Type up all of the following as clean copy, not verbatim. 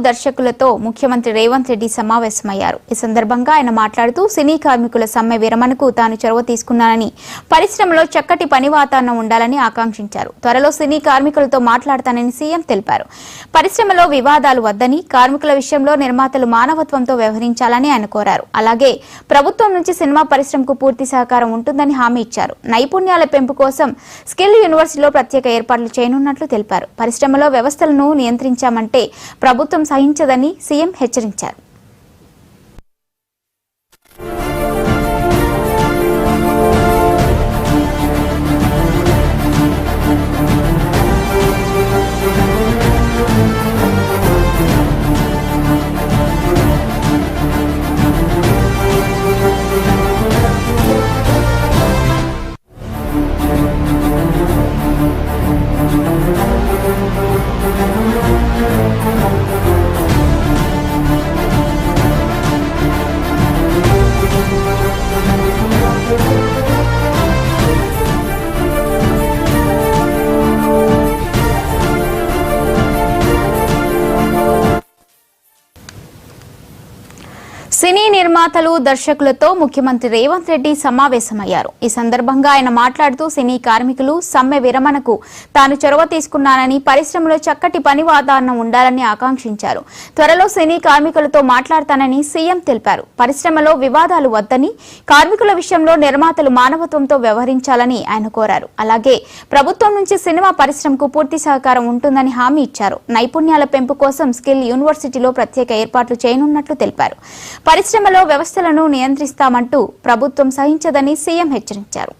దర్శకులతో ముఖ్యమంత్రి రేవంత్ రెడ్డి సమావేశమయ్యారు. ఈ సందర్భంగా ఆయన మాట్లాడుతూ సినీ కార్మికుల సమ్మె విరమణకు తాను చొరవ తీసుకున్నానని, పరిశ్రమలో చక్కటి పని వాతావరణం ఉండాలని ఆకాంక్షించారు. త్వరలో సినీ కార్మికులతో మాట్లాడతానని సీఎం తెలిపారు. పరిశ్రమలో వివాదాలు వద్దని, కార్మికుల విషయంలో నిర్మాతలు మానవత్వంతో వ్యవహరించాలని ఆయన కోరారు. అలాగే ప్రభుత్వం నుంచి సినిమా పరిశ్రమకు పూర్తి సహకారం ఉంటుందని హామీ ఇచ్చారు. నైపుణ్యాల పెంపు కోసం స్కిల్ యూనివర్సిటీలో ప్రత్యేక ఏర్పాట్లు చేయనున్నట్లు తెలిపారు. పరిశ్రమలో వ్యవస్థలను నియంత్రించామంటే ప్రభుత్వం సహించదని సీఎం హెచ్చరించారు. సినీ నిర్మాతలు దర్శకులతో ముఖ్యమంత్రి రేవంత్ రెడ్డి సమావేశమయ్యారు. ఈ సందర్భంగా ఆయన మాట్లాడుతూ సినీ కార్మికులు సమ్మె విరమణకు తాను చొరవ తీసుకున్నానని, పరిశ్రమలో చక్కటి పని వాతావరణం ఉండాలని ఆకాంక్షించారు. త్వరలో సినీ కార్మికులతో మాట్లాడతానని సీఎం తెలిపారు. పరిశ్రమలో వివాదాలు వద్దని, కార్మికుల విషయంలో నిర్మాతలు మానవత్వంతో వ్యవహరించాలని ఆయన కోరారు. అలాగే ప్రభుత్వం నుంచి సినిమా పరిశ్రమకు పూర్తి సహకారం ఉంటుందని హామీ ఇచ్చారు. నైపుణ్యాల పెంపు కోసం స్కిల్ యూనివర్సిటీలో ప్రత్యేక ఏర్పాట్లు చేయనున్నట్లు తెలిపారు. పరిశ్రమలో వ్యవస్థలను నియంత్రిస్తామంటూ ప్రభుత్వం సహించదని సీఎం హెచ్చరించారు.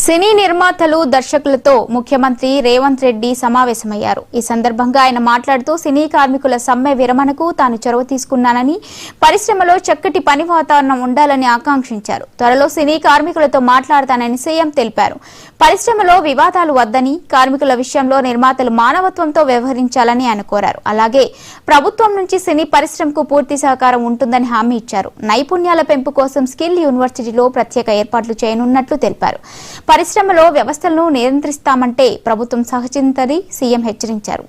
సినీ నిర్మాతలు దర్శకులతో ముఖ్యమంత్రి రేవంత్ రెడ్డి సమావేశమయ్యారు. ఈ సందర్భంగా ఆయన మాట్లాడుతూ సినీ కార్మికుల సమ్మె విరమణకు తాను చొరవ తీసుకున్నానని, పరిశ్రమలో చక్కటి పని వాతావరణం ఉండాలని ఆకాంక్షించారు. త్వరలో సినీ కార్మికులతో మాట్లాడతానని సీఎం తెలిపారు. పరిశ్రమలో వివాదాలు వద్దని, కార్మికుల విషయంలో నిర్మాతలు మానవత్వంతో వ్యవహరించాలని ఆయన కోరారు. అలాగే ప్రభుత్వం నుంచి సినీ పరిశ్రమకు పూర్తి సహకారం ఉంటుందని హామీ ఇచ్చారు. నైపుణ్యాల పెంపు కోసం స్కిల్ యూనివర్సిటీలో ప్రత్యేక ఏర్పాట్లు చేయనున్నట్లు తెలిపారు. పరిశ్రమలో వ్యవస్థలను నియంత్రిస్తామంటే ప్రభుత్వం సహచిందని సీఎం హెచ్చరించారు.